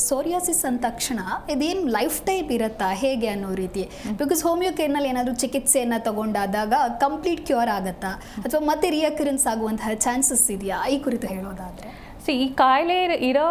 Psoriasis ಅಂದ ತಕ್ಷಣ ಇದೇನು ಲೈಫ್ ಟೈಪ್ ಇರುತ್ತಾ ಹೇಗೆ ಅನ್ನೋ ರೀತಿ, ಬಿಕಾಸ್ ಹೋಮಿಯೋ ಕೇರ್ನಲ್ಲಿ ಏನಾದರೂ ಚಿಕಿತ್ಸೆಯನ್ನು ತಗೊಂಡಾದಾಗ ಕಂಪ್ಲೀಟ್ ಕ್ಯೂರ್ ಆಗುತ್ತಾ ಅಥವಾ ಮತ್ತೆ ರಿಯಕರೆನ್ಸ್ ಆಗುವಂತಹ ಚಾನ್ಸಸ್ ಇದೆಯಾ, ಈ ಕುರಿತು ಹೇಳೋದಾದರೆ? ಈ ಕಾಯಿಲೆ ಇರೋ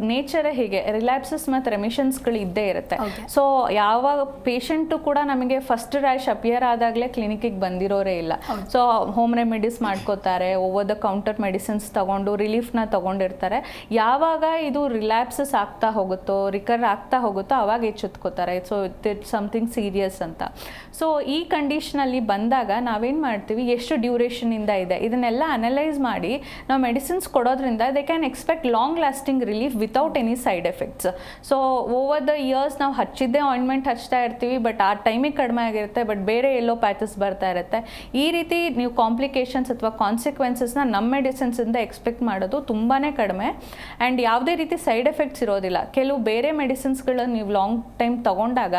ನೇಚರೇ ಹೀಗೆ, ರಿಲ್ಯಾಪ್ಸಸ್ ಮತ್ತು ರೆಮಿಷನ್ಸ್ಗಳು ಇದ್ದೇ ಇರುತ್ತೆ. ಸೊ ಯಾವ ಪೇಷಂಟು ಕೂಡ ನಮಗೆ ಫಸ್ಟ್ ರ್ಯಾಶ್ ಅಪಿಯರ್ ಆದಾಗಲೇ ಕ್ಲಿನಿಕ್ಕಿಗೆ ಬಂದಿರೋರೇ ಇಲ್ಲ. ಸೊ ಹೋಮ್ ರೆಮಿಡೀಸ್ ಮಾಡ್ಕೋತಾರೆ, ಓವರ್ ದ ಕೌಂಟರ್ ಮೆಡಿಸಿನ್ಸ್ ತಗೊಂಡು ರಿಲೀಫ್ನ ತಗೊಂಡಿರ್ತಾರೆ. ಯಾವಾಗ ಇದು ರಿಲ್ಯಾಪ್ಸಸ್ ಆಗ್ತಾ ಹೋಗುತ್ತೋ, ರಿಕರ್ ಆಗ್ತಾ ಹೋಗುತ್ತೋ ಅವಾಗ ಎಚ್ಚೆತ್ಕೋತಾರೆ. ಸೊ ಇಟ್ ಸಮಥಿಂಗ್ ಸೀರಿಯಸ್ ಅಂತ. ಸೊ ಈ ಕಂಡೀಷನಲ್ಲಿ ಬಂದಾಗ ನಾವೇನು ಮಾಡ್ತೀವಿ, ಎಷ್ಟು ಡ್ಯೂರೇಷನಿಂದ ಇದೆ ಇದನ್ನೆಲ್ಲ ಅನಲೈಸ್ ಮಾಡಿ ನಾವು ಮೆಡಿಸಿನ್ಸ್ ಕೊಡೋದ್ರಿಂದ they can expect long lasting relief without any side effects. So over the years ನಾವು ಹಚ್ಚಿದ್ದೇ ಆಯಿಂಟ್ಮೆಂಟ್ ಹಚ್ತಾ ಇರ್ತೀವಿ, ಬಟ್ ಆ ಟೈಮಿಗೆ ಕಡಿಮೆ ಆಗಿರುತ್ತೆ, ಬಟ್ ಬೇರೆ ಎಲ್ಲೋ ಪ್ಯಾಚಸ್ ಬರ್ತಾ ಇರುತ್ತೆ. ಈ ರೀತಿ ನೀವು ಕಾಂಪ್ಲಿಕೇಶನ್ಸ್ ಅಥವಾ ಕಾನ್ಸಿಕ್ವೆನ್ಸಸ್ನ ನಮ್ಮ ಮೆಡಿಸಿನ್ಸಿಂದ ಎಕ್ಸ್ಪೆಕ್ಟ್ ಮಾಡೋದು ತುಂಬಾ ಕಡಿಮೆ. ಆ್ಯಂಡ್ ಯಾವುದೇ ರೀತಿ ಸೈಡ್ ಎಫೆಕ್ಟ್ಸ್ ಇರೋದಿಲ್ಲ. ಕೆಲವು ಬೇರೆ ಮೆಡಿಸಿನ್ಸ್ಗಳನ್ನ ನೀವು ಲಾಂಗ್ ಟೈಮ್ ತಗೊಂಡಾಗ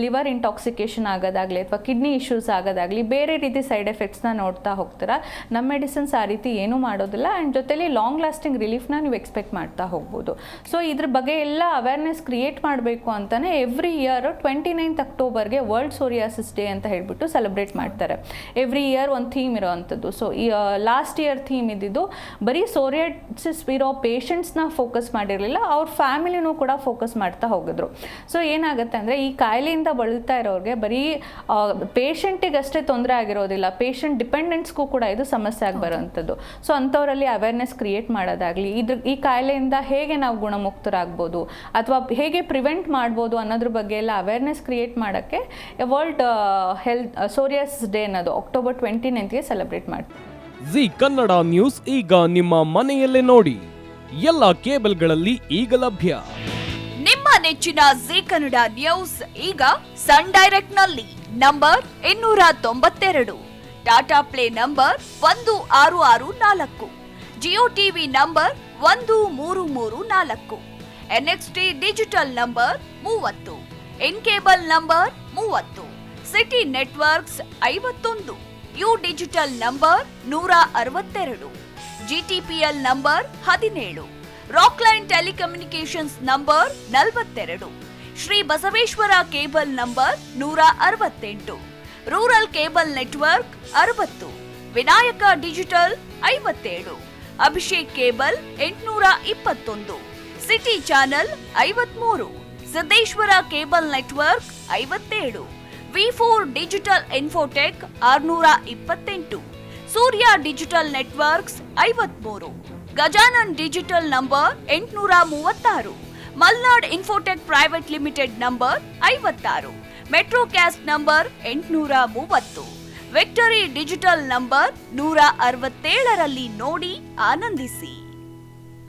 ಲಿವರ್ ಇಂಟಾಕ್ಸಿಕೇಷನ್ ಆಗೋದಾಗಲಿ ಅಥವಾ ಕಿಡ್ನಿ ಇಶ್ಯೂಸ್ ಆಗೋದಾಗಲಿ ಬೇರೆ ರೀತಿ ಸೈಡ್ ಎಫೆಕ್ಟ್ಸ್ನ ನೋಡ್ತಾ ಹೋಗ್ತೀರಾ. ನಮ್ಮ ಮೆಡಿಸಿನ್ಸ್ ಆ ರೀತಿ ಏನೂ ಮಾಡೋದಿಲ್ಲ. ಆ್ಯಂಡ್ ಜೊತೆಲಿ ಲಾಂಗ್ ಲಾಸ್ಟಿಂಗ್ ರಿಲೀಫ್ನ ನೀವು ಎಕ್ಸ್ಪೆಕ್ಟ್ ಮಾಡ್ತಾ ಹೋಗ್ಬೋದು. ಸೊ ಇದ್ರ ಬಗ್ಗೆ ಎಲ್ಲ ಅವೇರ್ನೆಸ್ ಕ್ರಿಯೇಟ್ ಮಾಡಬೇಕು ಅಂತಲೇ ಎವ್ರಿ ಇಯರ್ 29th ಅಕ್ಟೋಬರ್ಗೆ ವರ್ಲ್ಡ್ ಸೋರಿಯಾಸಿಸ್ ಡೇ ಅಂತ ಹೇಳ್ಬಿಟ್ಟು ಸೆಲೆಬ್ರೇಟ್ ಮಾಡ್ತಾರೆ. ಎವ್ರಿ ಇಯರ್ ಒಂದು ಥೀಮ್ ಇರೋವಂಥದ್ದು. ಸೊ ಈ ಲಾಸ್ಟ್ ಇಯರ್ ಥೀಮ್ ಇದ್ದಿದ್ದು ಬರೀ ಸೋರಿಯಾಸಿಸ್ ಇರೋ ಪೇಷಂಟ್ಸ್ನ ಫೋಕಸ್ ಮಾಡಿರಲಿಲ್ಲ, ಅವ್ರ ಫ್ಯಾಮಿಲಿನೂ ಕೂಡ ಫೋಕಸ್ ಮಾಡ್ತಾ ಹೋಗಿದ್ರು. ಸೊ ಏನಾಗುತ್ತೆ ಅಂದರೆ ಈ ಕಾಯಿಲೆಯಿಂದ ಬಳಲ್ತಾ ಇರೋರಿಗೆ ಬರೀ ಪೇಷಂಟಿಗೆ ಅಷ್ಟೇ ತೊಂದರೆ ಆಗಿರೋದಿಲ್ಲ, ಪೇಷಂಟ್ ಡಿಪೆಂಡೆಂಟ್ಸ್ಗೂ ಕೂಡ ಇದು ಸಮಸ್ಯೆ ಆಗಿ ಬರೋವಂಥದ್ದು. ಸೊ ಅಂಥವರಲ್ಲಿ ಅವೇರ್ನೆಸ್ ಕ್ರಿಯೇಟ್ ಮಾಡೋದಾಗಲಿ, ಈ ಕಾಯಿಲೆಯಿಂದ ಹೇಗೆ ನಾವು ಗುಣಮುಕ್ತರಾಗ್ಬೋದು ಅಥವಾ ಹೇಗೆ ಪ್ರಿವೆಂಟ್ ಮಾಡ್ಬೋದು ಅನ್ನೋದ್ರ ಬಗ್ಗೆ ಎಲ್ಲ ಅವೇರ್ನೆಸ್ ಕ್ರಿಯೇಟ್ ಮಾಡೋಕ್ಕೆ ವರ್ಲ್ಡ್ ಸೋರಿಯಾಸಿಸ್ ಡೇ ಅನ್ನೋದು ಅಕ್ಟೋಬರ್ 29th ಸೆಲೆಬ್ರೇಟ್ ಮಾಡ್ತೀವಿ. ಜಿ ಕನ್ನಡ ನ್ಯೂಸ್ ಈಗ ನಿಮ್ಮ ಮನೆಯಲ್ಲೇ ನೋಡಿ, ಎಲ್ಲ ಕೇಬಲ್ಗಳಲ್ಲಿ ಈಗ ಲಭ್ಯ. ನಿಮ್ಮ ನೆಚ್ಚಿನ ಜಿ ಕನ್ನಡ ನ್ಯೂಸ್ ಈಗ ಸನ್ ಡೈರೆಕ್ಟ್ ನಲ್ಲಿ number 292, Tata play number 1664, Jio TV number 1334, NXT digital number 30, in cable number 30, city networks 51, U digital number 162, GTPL number 17, Rockline telecommunications number 42, Shri Basaveshwara cable number 168, rural cable network 60, Vinayaka digital 57, Abhishek cable 821, city channel 53, Siddeshwara cable network 57, V4 digital Infotech 628, Surya digital networks 53, Gajanan digital number 836, Malnad infotech private limited number 56, metrocast number 830, victory digital number 167ರಲ್ಲಿ ನೋಡಿ ಆನಂದಿಸಿ.